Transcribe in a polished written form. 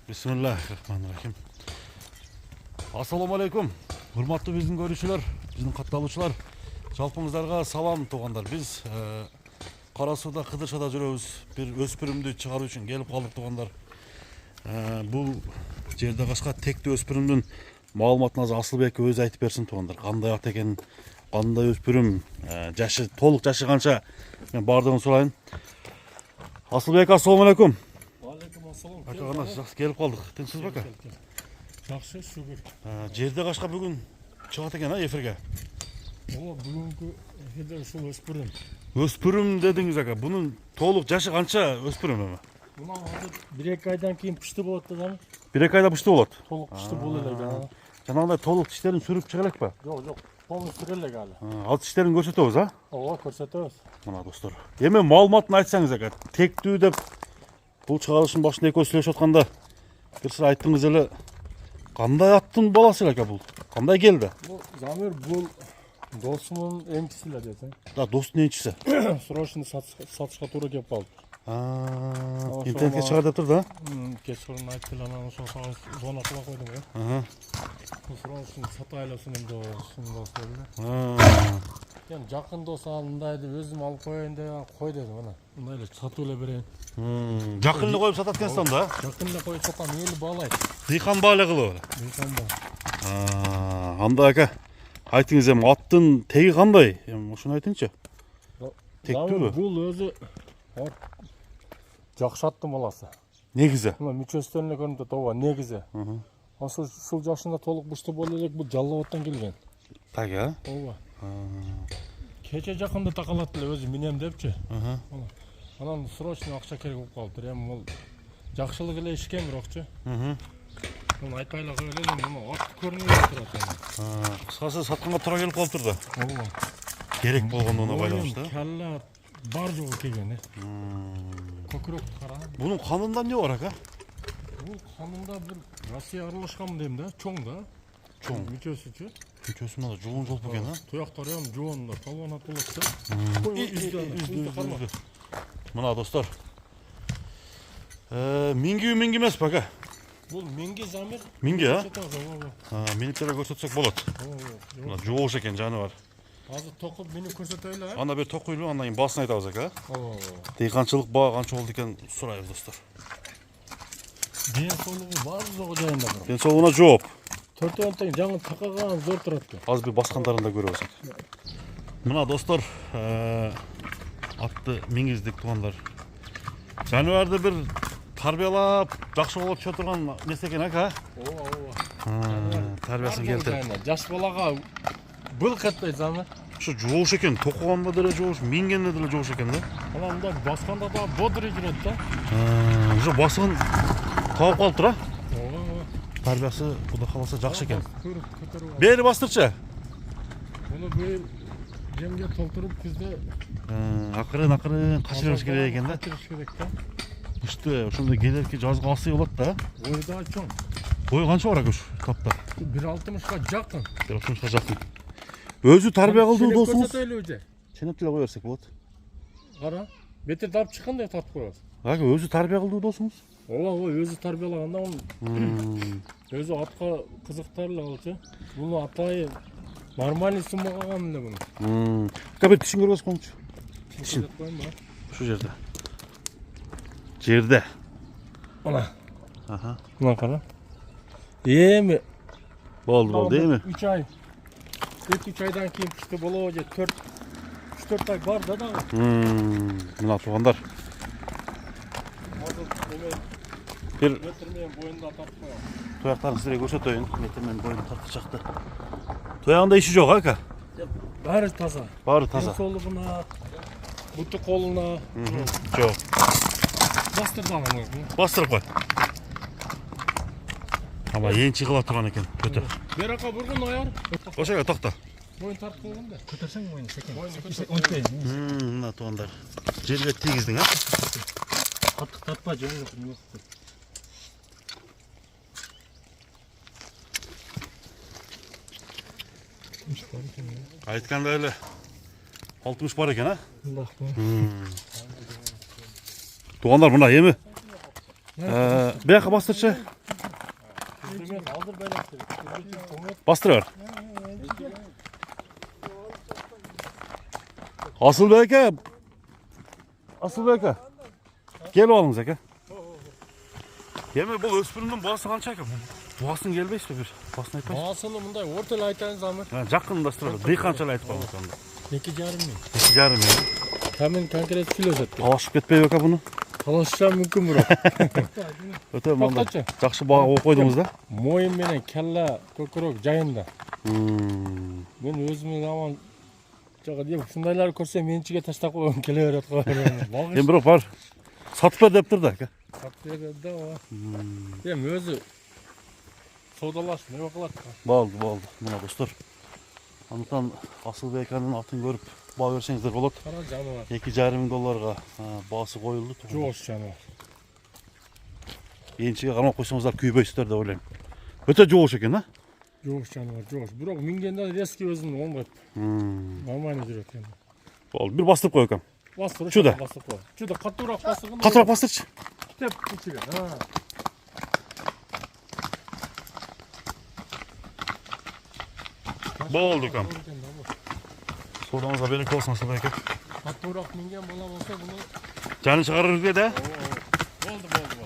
Bismillahirrahmanirrahim. Assalamu alaikum. Hurmatlı біздің көрушілер, біздің катталуучулар. Жалпыңыздарга салам тугандар. Biz Карасуда, Кыдыршада жүрөбүз. Бир өспүрүмдү чыгаруу үчүн келип калдык тугандар. Бул жерде кашка текти өспүрүмдүн маалыматын азыр Асылбек өзү айтып берсин тугандар. Кандай ат экенин, кандай өспүрүм, жашы, толук жашы канча, мен бардыгын сурайын. Асылбек, ассаламу алейкум. Ака гана жакшы келип калдык. Тынчсызбы ака? Жакшы, шүгүр. Жерде кашка бүгүн чыгат экен эфирге. Бүгүнкү эфирде ушул өспүрүм. Өспүрүм дедиңиз ака. Бунун толук жашы канча өспүрүм эми? Мына азыр 1-2 айдан кийин пышты болот да. 1-2 айда пышты болот. Толук пышты болот эле. Жанагындай толук тиштерин сүрүп чыга элекпи? Жок, полностью сүрө элек алы. Ал тиштерин көрсөтөбүз, а? Ооба, көрсөтөбүз. Мына достор. Эми маалыматын айтсаңыз ака. Тектүү деп бул чыгарылыштын башында экөөбүз сүйлөшүп атканда бир сыр айттыңыз эле. Кандай аттын баласы ака бул? Кандай келди? Бул Замир бул досумун эмчиси эле десең. Да, достун энчиси. Срочно сатышка туура келип калды. Интернетке чыгар деп тур да? Кечкурун айтты эле, анан ошол звонок кыла койдум го. Срочно сатайласын досум. Мен жакын дос мындай деп өзүм алып коеюн деп кой дедим ана. Мындай эле сатып эле берейин. Жакын эле коюп сатат экенсиң да? Жакын эле коюп сатам, эли баалайт. Дыйкан баалай кылып. Дыйкан баа. Анда ака, айтыңыз эми аттын теги кандай? Эми ушуну айтыңызчы. Тектүүбү? Бул өзү жакшы аттын баласы. Негизи. Мына мүчөсүнөн эле көрүнүп атат, ооба, негизи. Ушул жашында толук бышты боло элек, бул Жалал-Абадтан келген. Так, а? Ооба. Кече жакында такалат эле өзү минем депчи. Анан срочно акча керек болуп калыптыр. Эми бул жакшылык эле ишкен бирокчу. Муну айтпай эле кое элем, муну ат көрүнүп турат. Кыскасы сатканга туура келип калыптыр да. Ооба. Керек болгондугуна байланыштуу. Калла бар жогу келген. Көкүрөктү кара. Бунун канында эмне бар ака? Бул канында бир Россия аралашкан дейм да, чоң да. Чоң. Мүчөсүчү. Мүчөсү мына жоон жолуп экен, а? Туяктары ham жоондар, талбанат болот да. Мына достор. Минги эмеспи ака? Бул минги Замир. Минги, а? Минип деле көрсөтсөк болот. Мына жоош экен жаныбар. Азыр токуп минип көрсөтөйлү, а? Анда бир токуйлу, андан кийин баасын айтабыз ака. Ооба. Дыйканчылык баа канча болду экен сурайбыз достор. Ден соолугу бар жогу жайында бар. Ден соолугуна жооп. Төртөөнү тең жаңы такаган зор турат экен. Азыр бир баскандарын да көрөбүз. Мына достор, атты мингиздик туугандар. Жаныбарды бир тарбиялап, жакшы болуп чыга турган нерсе экен ака. Ооба. Тарбиясын келтирип. Жаш балага былк этпей Замир. Ушу жоош экен, токуганда деле жоош, мингенде деле жоош экен да. Анан мындай басканда да бодрый жүрөт да. Уже басыгын таап калыптыр, а? Ооба. Тарбиясы Кудай кааласа жакшы экен. Көтөрүп. Бери бастырчы. Муну быйыл жемге толтуруп күздө Акырын качырыш керек экен да. Качырыш керек да. Иште ошондой келерки жазга асый болот да. Ой да чоң. Бою канча бар ака ушу тапта? 1.60га жакын. 1.60га жакын. Өзү тарбия кылдуу досуңуз. Көрсөтөйлү уже. Ченеп деле кое берсек болот. Кара. Бетер алып чыккандай тартып коебуз. Ака өзү тарбия кылдуу досуңуз? Ооба, өзү тарбиялаганда өзү атка кызыктар эле алчу. Буну атай нормальный сумма калган эле буну. Ака бир тишин көргөзүп коюңчу. Тишин коюмбу? Ушу жерде. Жерде. Мына. Аха. Мына кара. Эми Болду эми. 3 ай. 2-3 айдан кийин пышты болобу же 3-4 ай бар да дагы. Мына туугандар. Бир Метр менен боюнда тартып коём. туяктарын сизге көрсөтөйүн. Метр менен боюнда тартышакты. Туягында иши жок, ака? Баары таза. Баары таза. Ден соолугуна, буту колуна. Жок. Бастыр дагы. Бастырып кой. Ама энчи кыла турган экен, көтө. Бер ака бургун аяр. Ошого токто. Боюн тартып койгон да. Көтөрсөң моюн секен. Онтпей. Мына туугандар. Жерге тийгиздиң, а? Каттык тартпа жөн жок эмес. Айткандай эле 60 бар экен, а? Мындак. Туугандар, мына эми Bir yaka bastırçı. Aldır böyle. Bastırıver. Asıl Beke. Asıl Beke. Gel oğlum Zeka. Yeme bu öspürümden boğası kança ki. Boğasın gelbeyiz mi bir? Boğasını aytmayız. Boğasını bunday ortala aytayın zaman. Жақындастырады. Дый қаншалы айтып қалды сонда. 2,5 ming. 2,5 миллион. Kamen konkret kilo zaten. Талашып кетпей бека бұны. Talashsam mumkin biroq. Өте мында Тоқтатшы. жақсы баға қойып қойдыңыз да. Mo'yin menen kalla ko'kroq joyinda. Men o'zimni zamon jo'qa deb shundaylar ko'rsam menchiga tashlab qo'yib kelaveradi qo'yaman. Енді бірақ бар. Сатып бер деп тұр да. Saptirganda o. Hem o'zi savdolashib nima qiladi? Болды, болды. Мына достар. Андықтан Асыл Беканың атын көріп баға берсеңіздер болады. Qara jonivar. 2,5 мың долларға бағасы қойылды. Jo'sh jonivar. Еншіге қамап қойсаңыздар күйбейсіздер деп ойлаймын. Өте жоғыш екен, а? Jo'sh jonivar, jo'sh. Biroq mingenda reski o'zini o'ng'ib. Normально yuradi endi. Болды, bir bastırıp koy bakalım. Bastır. Juda. Bastır qo'y. Juda qattiqroq bastırgin. Qattiqroq bastırchi. Tep ichiga. Ha. Bo'ldi ukam. Sodamızga berek olsun Asıl Beka. Qattiqroq mingan bola bo'lsa buni Jani chiqarib de. bo'ldi.